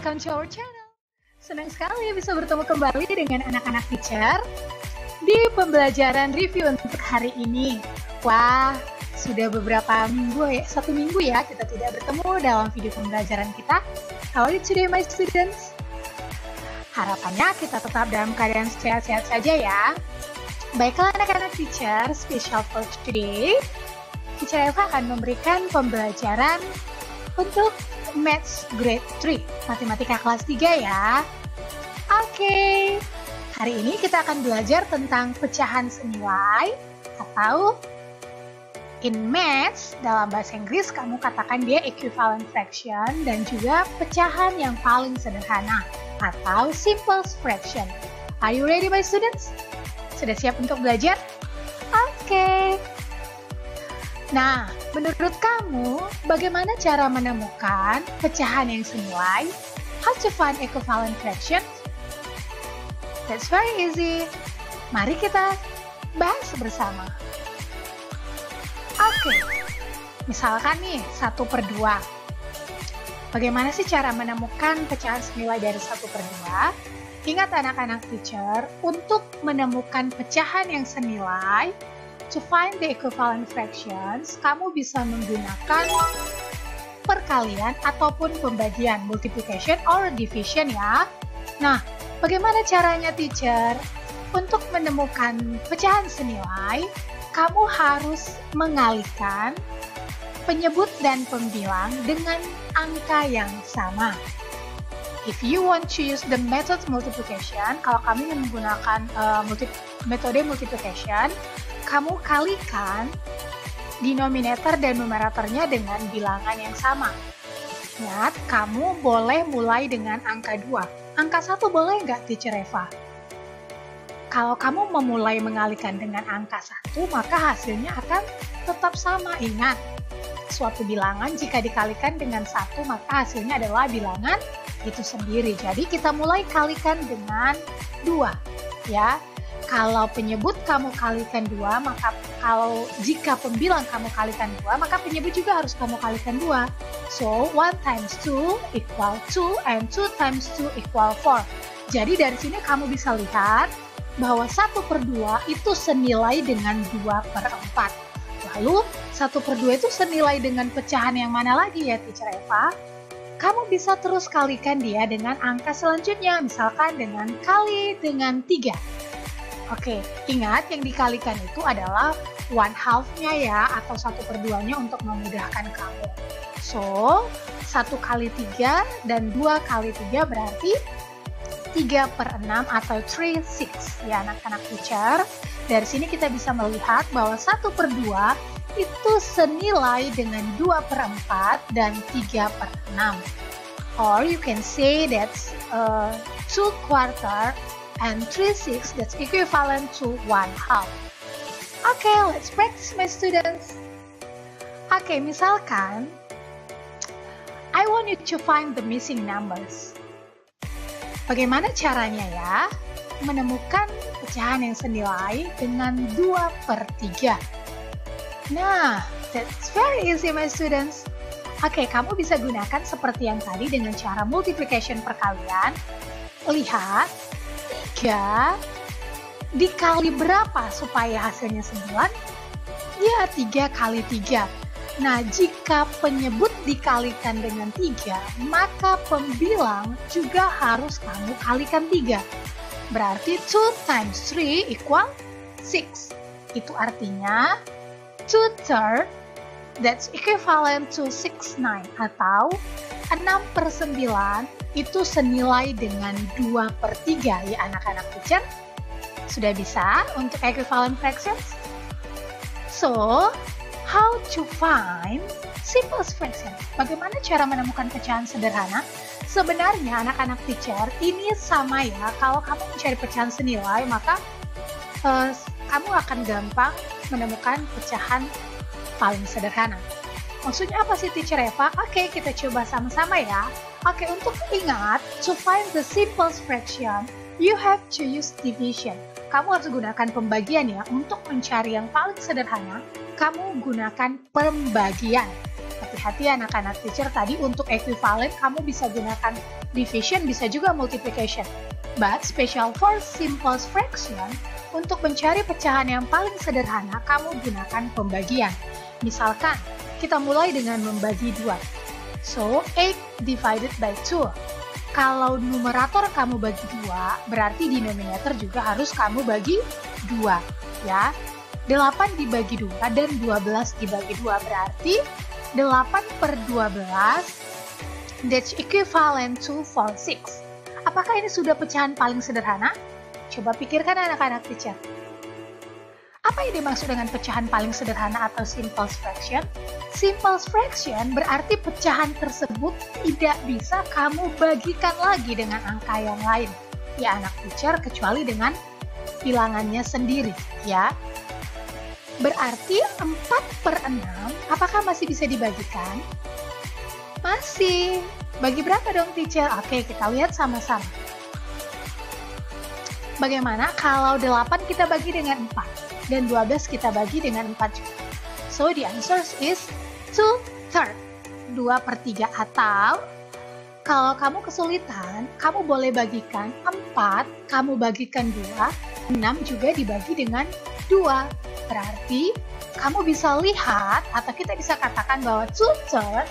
welcome to our channel. Senang sekali bisa bertemu kembali dengan anak-anak teacher di pembelajaran review untuk hari ini. Wah, sudah beberapa minggu ya, 1 minggu ya kita tidak bertemu dalam video pembelajaran kita. How are you today my students? Harapannya kita tetap dalam keadaan sehat-sehat saja ya. Baiklah anak-anak teacher, special for today, Teacher Eva akan memberikan pembelajaran untuk Maths Grade 3, Matematika kelas 3 ya. Oke, hari ini kita akan belajar tentang pecahan senilai atau in Maths, dalam bahasa Inggris kamu katakan dia equivalent fraction dan juga pecahan yang paling sederhana atau simple fraction. Are you ready my students? Sudah siap untuk belajar? Oke. Nah, menurut kamu, bagaimana cara menemukan pecahan yang senilai? How to find equivalent fractions? That's very easy. Mari kita bahas bersama. Oke, misalkan nih 1/2. Bagaimana sih cara menemukan pecahan senilai dari 1/2? Ingat anak-anak teacher, untuk menemukan pecahan yang senilai, to find the equivalent fractions, kamu bisa menggunakan perkalian ataupun pembagian, multiplication or division ya. Nah, bagaimana caranya teacher? Untuk menemukan pecahan senilai, kamu harus mengalihkan penyebut dan pembilang dengan angka yang sama. If you want to use the method multiplication, kalau kami menggunakan metode multiplication, kamu kalikan denominator dan numeratornya dengan bilangan yang sama. Ingat, kamu boleh mulai dengan angka 2. Angka 1 boleh nggak, Teacher Eva? Kalau kamu memulai mengalihkan dengan angka 1, maka hasilnya akan tetap sama. Ingat, suatu bilangan jika dikalikan dengan 1, maka hasilnya adalah bilangan itu sendiri. Jadi kita mulai kalikan dengan 2, ya. Kalau penyebut kamu kalikan 2, maka jika pembilang kamu kalikan 2, maka penyebut juga harus kamu kalikan 2. So, 1 times 2 equal 2 and 2 times 2 equal 4. Jadi dari sini kamu bisa lihat bahwa 1/2 itu senilai dengan 2/4. Lalu 1/2 itu senilai dengan pecahan yang mana lagi ya Teacher Eva? Kamu bisa terus kalikan dia dengan angka selanjutnya, misalkan dengan kali dengan 3. Oke, ingat yang dikalikan itu adalah 1/2-nya ya, atau 1/2-nya untuk memudahkan kamu. So, 1 kali 3 dan 2 kali 3 berarti 3/6 atau 3/6 ya anak-anak teacher. Dari sini kita bisa melihat bahwa 1/2 itu senilai dengan 2/4 dan 3/6. Or you can say that's 2/4 and 3/6, that's equivalent to 1/2. Okay, let's practice my students. Okay, misalkan I want you to find the missing numbers. Bagaimana caranya ya menemukan pecahan yang senilai dengan 2/3? Nah, that's very easy my students. Oke, kamu bisa gunakan seperti yang tadi dengan cara multiplication perkalian. Lihat, 3 dikali berapa supaya hasilnya 9? Ya, 3 kali 3. Nah, jika penyebut dikalikan dengan 3, maka pembilang juga harus kamu kalikan 3. Berarti 2 times 3 equal 6. Itu artinya 2/3, that's equivalent to 6/9, atau 6/9 itu senilai dengan 2/3 ya anak-anak teacher. Sudah bisa untuk equivalent fractions? So, how to find simple fraction? Bagaimana cara menemukan pecahan sederhana? Sebenarnya anak-anak teacher ini sama ya, kalau kamu mencari pecahan senilai maka kamu akan gampang menemukan pecahan paling sederhana. Maksudnya apa sih Teacher Eva? Oke, kita coba sama-sama ya. Oke, untuk ingat, to find the simplest fraction, you have to use division. Kamu harus gunakan pembagian ya. Untuk mencari yang paling sederhana, kamu gunakan pembagian. Tapi hati-hati anak-anak teacher, tadi untuk equivalent kamu bisa gunakan division, bisa juga multiplication. But special for simple fraction, untuk mencari pecahan yang paling sederhana, kamu gunakan pembagian. Misalkan, kita mulai dengan membagi 2. So, 8 divided by 2. Kalau numerator kamu bagi 2, berarti denominator juga harus kamu bagi 2. Ya, 8 dibagi 2 dan 12 dibagi 2 berarti 8 per 12, that's equivalent to 46. Apakah ini sudah pecahan paling sederhana? Coba pikirkan anak-anak teacher. Apa yang dimaksud dengan pecahan paling sederhana atau simple fraction? Simple fraction berarti pecahan tersebut tidak bisa kamu bagikan lagi dengan angka yang lain. Ya anak teacher, kecuali dengan bilangannya sendiri. Ya. Berarti 4 per 6, apakah masih bisa dibagikan? Masih. Bagi berapa dong teacher? Oke, kita lihat sama-sama. Bagaimana kalau 8 kita bagi dengan 4 dan 12 kita bagi dengan 4 juga? So, the answer is 2/3, 2/3. Atau, kalau kamu kesulitan, kamu boleh bagikan 4, kamu bagikan 2, 6 juga dibagi dengan 2. Berarti, kamu bisa lihat, atau kita bisa katakan bahwa 2/3,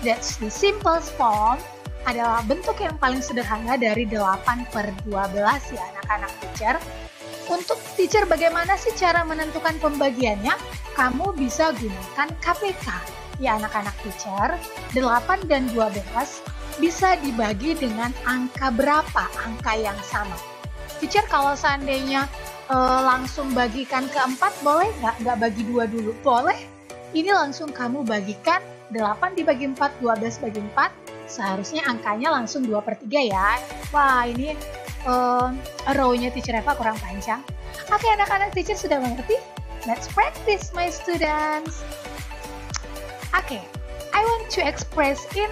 that's the simplest form, adalah bentuk yang paling sederhana dari 8 per 12 ya anak-anak teacher. Untuk teacher bagaimana sih cara menentukan pembagiannya? Kamu bisa gunakan KPK ya anak-anak teacher. 8 dan 12 bisa dibagi dengan angka berapa? Angka yang sama. Teacher kalau seandainya langsung bagikan ke 4 boleh nggak? Nggak bagi 2 dulu? Boleh. Ini langsung kamu bagikan 8 dibagi 4, 12 bagi 4. Seharusnya angkanya langsung 2/3 ya. Wah, ini row-nya teacher Eva kurang panjang. Oke, anak-anak teacher sudah mengerti? Let's practice, my students. Oke, I want to express in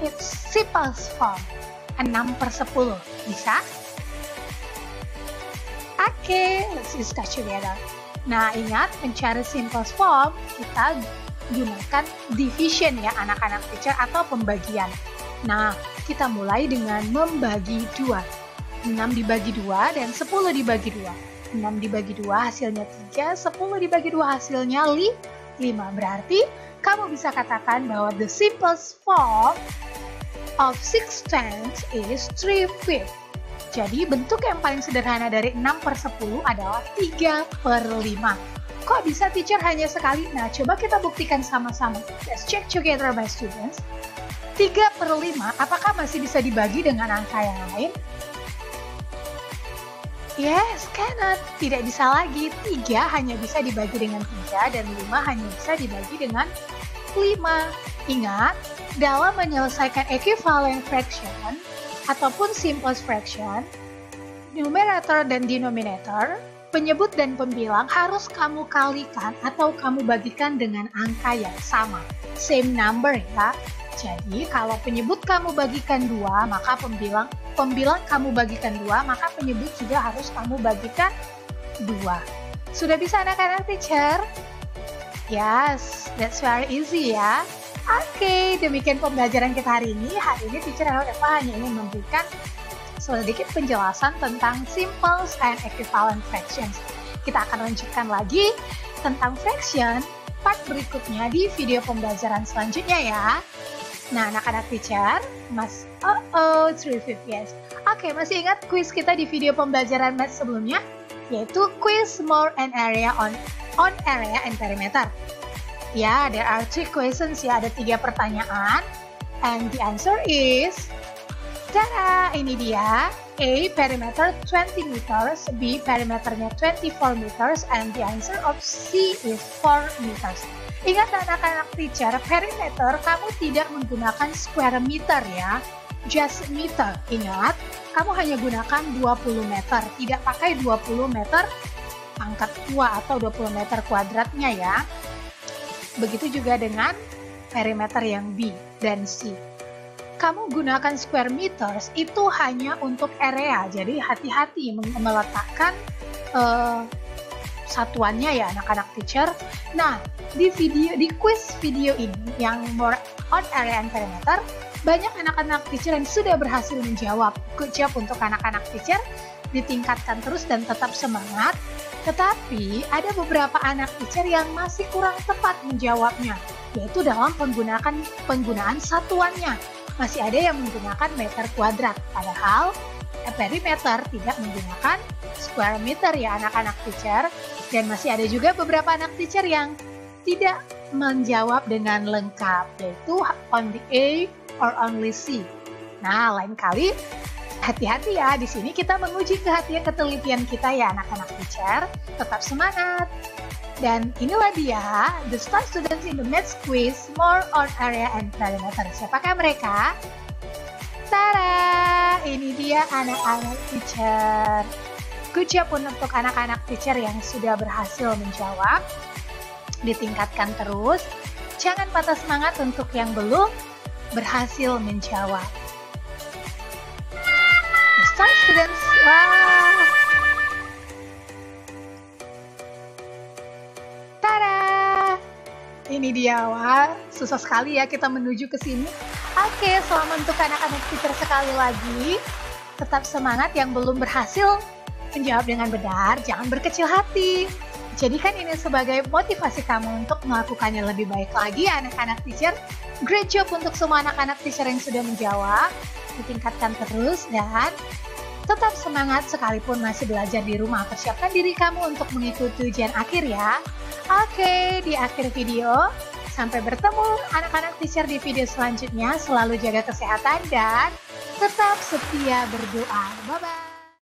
its simplest form. 6/10. Bisa? Oke, let's discuss together. Nah, ingat, mencari simplest form, kita gunakan division ya anak-anak teacher atau pembagian. Nah, kita mulai dengan membagi 2. 6 dibagi 2 dan 10 dibagi 2. 6 dibagi 2 hasilnya 3, 10 dibagi 2 hasilnya 5. Berarti, kamu bisa katakan bahwa the simplest form of 6/10 is 3/5. Jadi, bentuk yang paling sederhana dari 6/10 adalah 3/5. Kok bisa teacher hanya sekali? Nah, coba kita buktikan sama-sama. Let's check together my students. 3/5, apakah masih bisa dibagi dengan angka yang lain? Yes, cannot. Tidak bisa lagi. 3 hanya bisa dibagi dengan 3 dan 5 hanya bisa dibagi dengan 5. Ingat, dalam menyelesaikan equivalent fraction ataupun simplest fraction, numerator dan denominator, penyebut dan pembilang harus kamu kalikan atau kamu bagikan dengan angka yang sama. Same number ya. Jadi, kalau penyebut kamu bagikan 2, maka pembilang kamu bagikan 2, maka penyebut juga harus kamu bagikan 2. Sudah bisa anak-anak teacher? Yes, that's very easy ya. Oke, demikian pembelajaran kita hari ini. Hari ini teacher Eva hanya ingin memberikan sedikit penjelasan tentang simple and equivalent fractions. Kita akan lanjutkan lagi tentang fraction part berikutnya di video pembelajaran selanjutnya ya. Nah, anak-anak teacher, Mas, 3/5, yes. Oke, masih ingat quiz kita di video pembelajaran math sebelumnya? Yaitu quiz more and area on area and perimeter. Ya, there are 3 questions ya, ada 3 pertanyaan. And the answer is, tada, ini dia. A, perimeter 20 meters, B, perimeternya 24 meters, and the answer of C is 4 meters. Ingat anak-anak teacher, perimeter kamu tidak menggunakan square meter ya, just meter. Ingat, kamu hanya gunakan 20 meter, tidak pakai 20 meter pangkat 2 atau 20 meter kuadratnya ya. Begitu juga dengan perimeter yang B dan C. Kamu gunakan square meters itu hanya untuk area, jadi hati-hati meletakkan satuannya ya anak-anak teacher. Nah, di quiz video ini yang more on area and perimeter, banyak anak-anak teacher yang sudah berhasil menjawab. Good job untuk anak-anak teacher, ditingkatkan terus dan tetap semangat. Tetapi ada beberapa anak teacher yang masih kurang tepat menjawabnya, yaitu dalam penggunaan satuannya. Masih ada yang menggunakan meter kuadrat, padahal perimeter tidak menggunakan square meter ya anak-anak teacher. Dan masih ada juga beberapa anak teacher yang tidak menjawab dengan lengkap, yaitu only A or only C. Nah, lain kali hati-hati ya, di sini kita menguji ketelitian kita ya anak-anak teacher. Tetap semangat. Dan inilah dia, the star students in the maths quiz, more on area and perimeter. Siapakah mereka? Tara, ini dia anak-anak teacher. Good job untuk anak-anak teacher yang sudah berhasil menjawab. Ditingkatkan terus. Jangan patah semangat untuk yang belum berhasil menjawab. The star students, wow. Tada! Ini dia, wah, susah sekali ya kita menuju ke sini. Oke, selamat untuk anak-anak teacher sekali lagi. Tetap semangat yang belum berhasil menjawab dengan benar, jangan berkecil hati. Jadikan ini sebagai motivasi kamu untuk melakukannya lebih baik lagi ya anak-anak teacher. Great job untuk semua anak-anak teacher yang sudah menjawab. Ditingkatkan terus dan tetap semangat sekalipun masih belajar di rumah. Persiapkan diri kamu untuk mengikuti ujian akhir ya. Oke, di akhir video, sampai bertemu anak-anak teacher di video selanjutnya. Selalu jaga kesehatan dan tetap setia berdoa. Bye-bye.